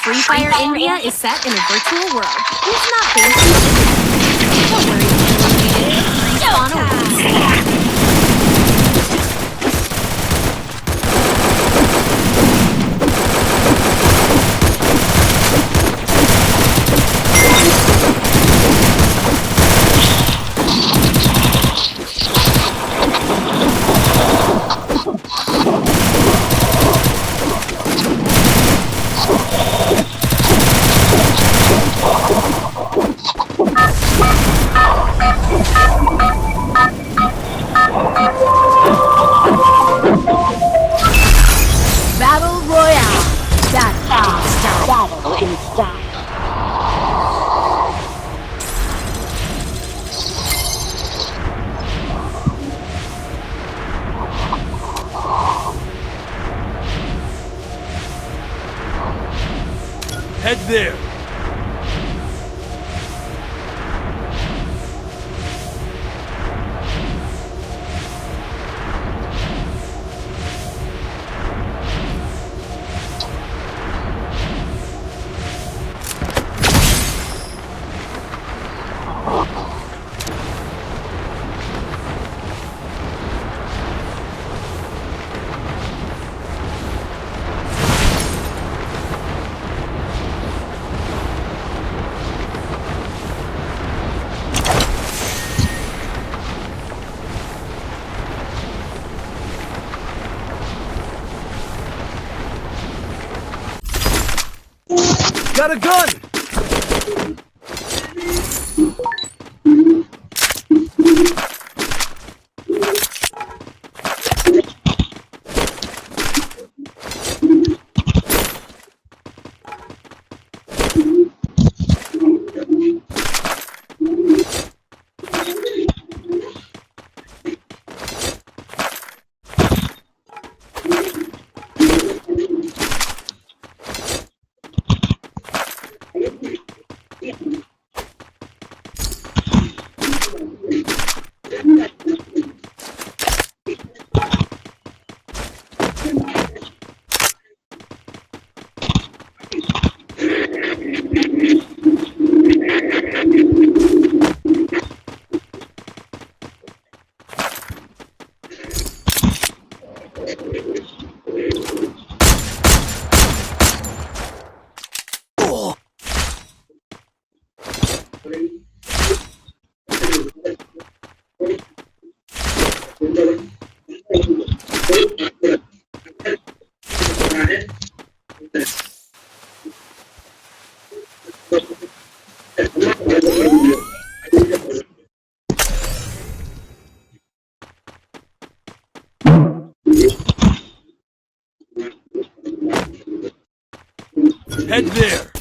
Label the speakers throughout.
Speaker 1: Free Fire India is set in a virtual world. It's not based on Don't worry, spawn awaits. Battle Royale.
Speaker 2: Battle in style.
Speaker 3: Head there. Got a gun! Head there.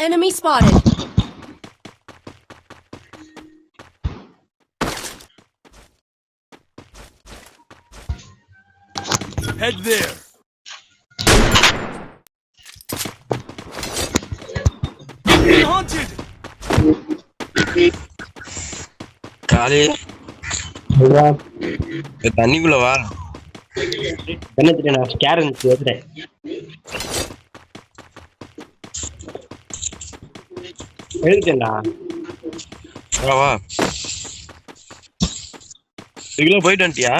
Speaker 1: Enemy spotted.
Speaker 3: Head there. Being haunted.
Speaker 2: காலி தண்ணிக்குள்ள வா.
Speaker 4: என்ன தெரியும் நான் scare இருந்துச்சு வந்துட்டேன். எழுதிட்டேன்டா.
Speaker 2: வா வா. இதுக்குள்ள போயிட்டு வந்துட்டியா?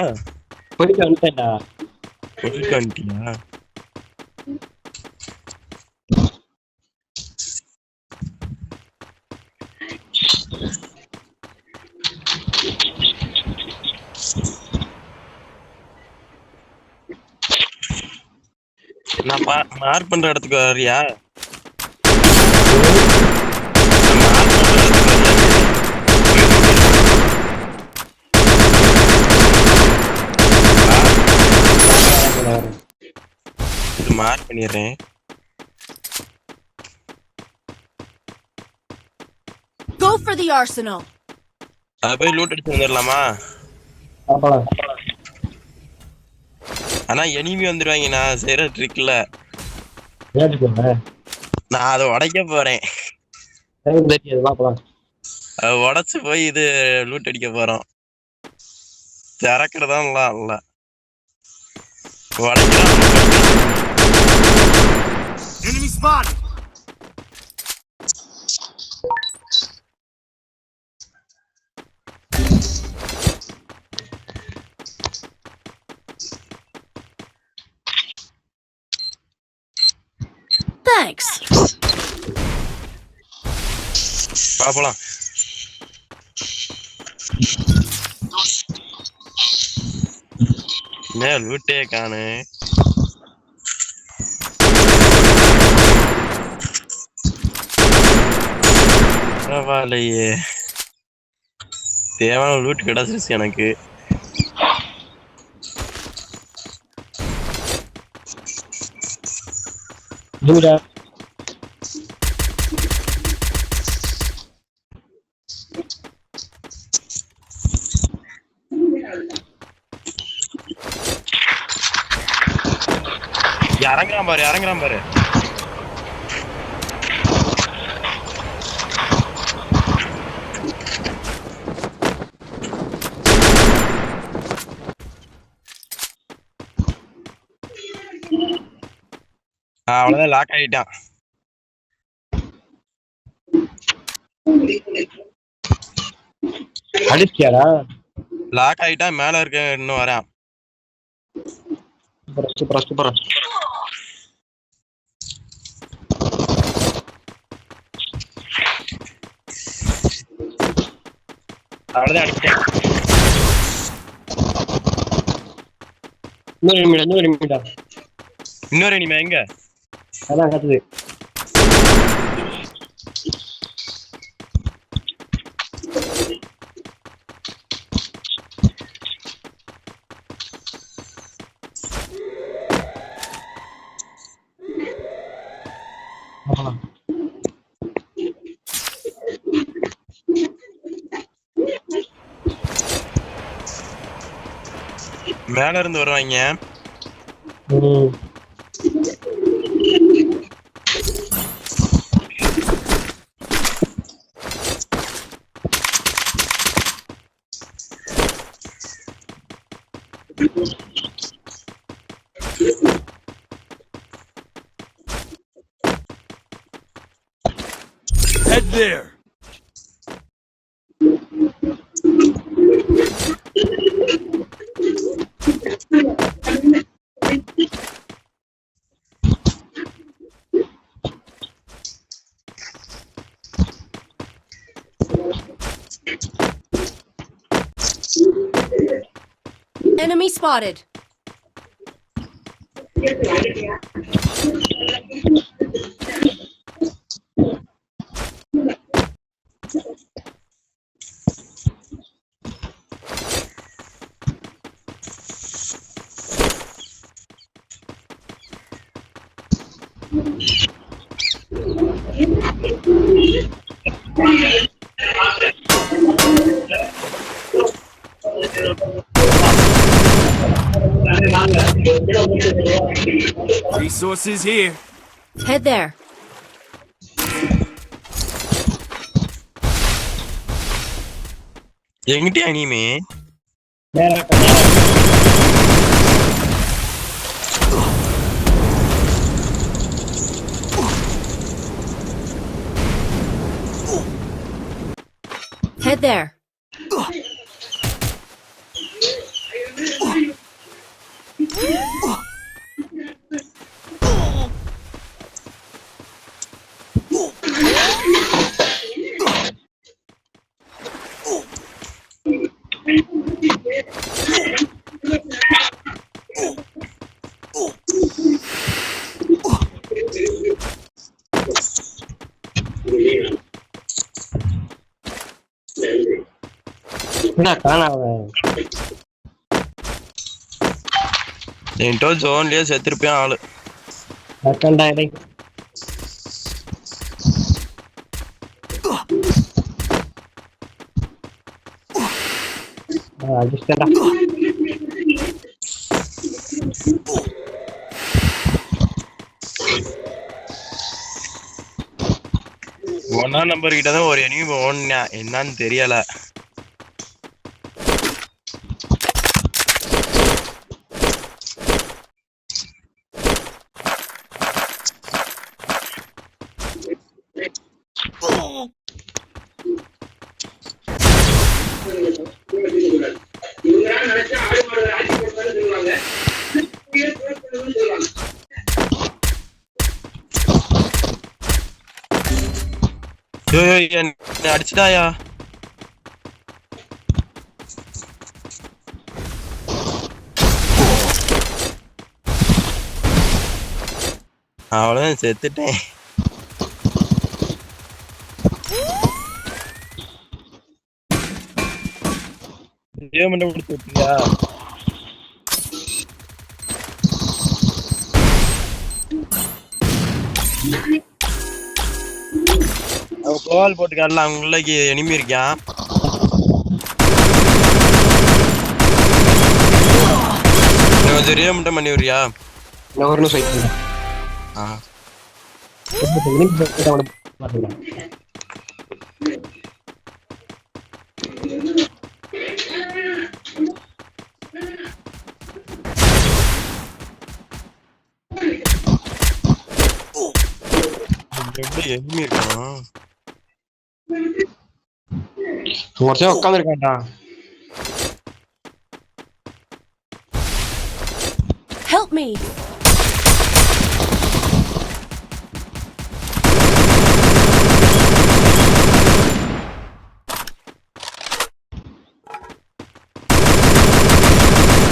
Speaker 4: போயிட்டு வந்துட்டேன்டா.
Speaker 2: போயிட்டு வந்துட்டியா? நான் மார்க் பண்ற இடத்துக்கு வரியா? மார்க் பண்ணிடுறேன்.
Speaker 1: Go for the arsenal.
Speaker 2: அத போய் லூட் அடிச்சு வந்துடலாமா? ஆனா எனிமி வந்துருவாங்க. நான் செய்யற ட்ரிக்ல நான் அதை உடைக்க போறேன். உடைச்சு போய் இது லூட் அடிக்க போறோம். திறக்கிறதா இல்ல உடைக்கிறோம்.
Speaker 3: Enemy spotted.
Speaker 1: Thanks.
Speaker 2: பாப்பலாம். லூட்டே காணு. பரவாயில்லையே, தேவையான லூட் கிடைச்சிருச்சு எனக்கு. இறங்குறான் பாரு. அவ்வளவுதான், லாக் ஆயிட்டான்.
Speaker 4: அடிச்சியாடா?
Speaker 2: லாக் ஆயிட்டான். மேல இருக்க இன்னும் வரேன்.
Speaker 4: சூப்பரா.
Speaker 2: அவ்வளவுதான், அடிச்சிட்டேன். இன்னொரு இனிமே எங்க?
Speaker 4: அதான் காத்துது.
Speaker 2: மேல இருந்து வருவாங்க.
Speaker 3: Head there.
Speaker 1: Enemy spotted.
Speaker 3: Resources here.
Speaker 1: Head there.
Speaker 2: எங்கிட்ட அனிமே
Speaker 4: நேரா
Speaker 1: Head there.
Speaker 4: என்ன காணாம
Speaker 2: என்கிட்ட ஜோன்லயே செத்துருப்பேன் ஆளு.
Speaker 4: அக்கண்டா இடை அடிச்சடா.
Speaker 2: ஒன்னா நம்பர் கிட்ட தான் ஒரு எனிமி ஓடுனா என்னன்னு தெரியல. என்ன அடிச்சுட்டாயா? அவ்வளவுதான் செத்துட்டேன். கொடுத்துட்டியா? கோல் போட்டுக்காரல அவங்களுக்கு எனிமி இருக்கான். கொஞ்சம் ரியா மட்டும் பண்ணி விடுறியா?
Speaker 4: நான் ஒரு நிமிஷம் வெயிட் பண்ணுறேன்.
Speaker 2: எனிமி இருக்கான்.
Speaker 4: ஒருத்தன் உட்காந்துருக்கான்டா.
Speaker 1: Help me.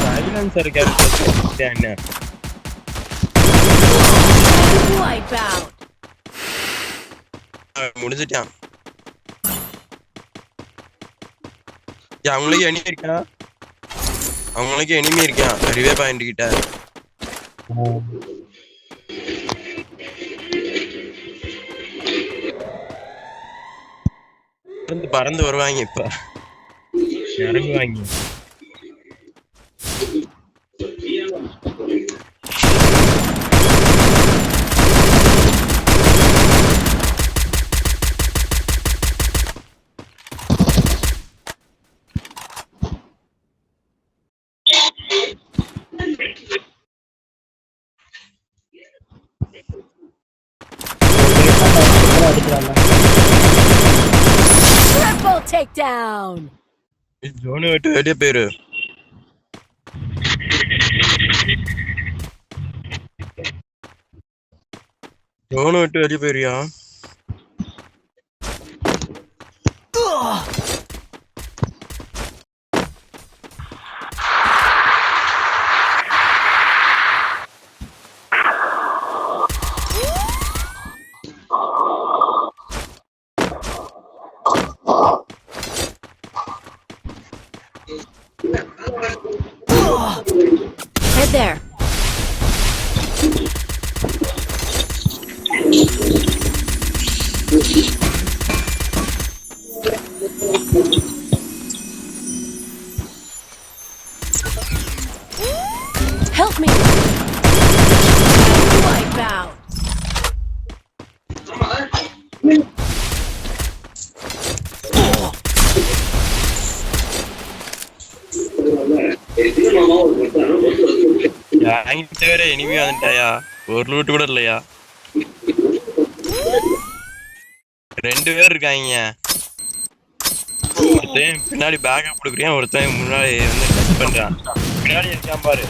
Speaker 2: சைலன்சர் கேரக்டர் என்ன?
Speaker 1: Wipe out.
Speaker 2: முடிஞ்சிட்டான். அவங்களுக்கு எனிமி இருக்கான். அவங்களுக்கு எனிமி இருக்கான். ரிவே பாயிண்ட் கிட்ட பறந்து வருவாங்க. இப்ப இறங்குவாங்க.
Speaker 1: Triple takedown.
Speaker 2: ஜோனு விட்டு வெளியே போயிரு. ஜோனு விட்டு வெளியே போயிரியா?
Speaker 1: Head there. Help me. Wipe
Speaker 2: வாங்கிட்டு வேற இனிமே வந்துட்டாயா? ஒரு லூட் கூட இல்லையா? 2 பேர் இருக்காங்க. ஒருத்தன் பின்னாடி பேக்கப் கொடுக்குறேன், ஒருத்தன் முன்னாடி வந்து டச் பண்றான். பின்னாடி இருக்கான் பாரு.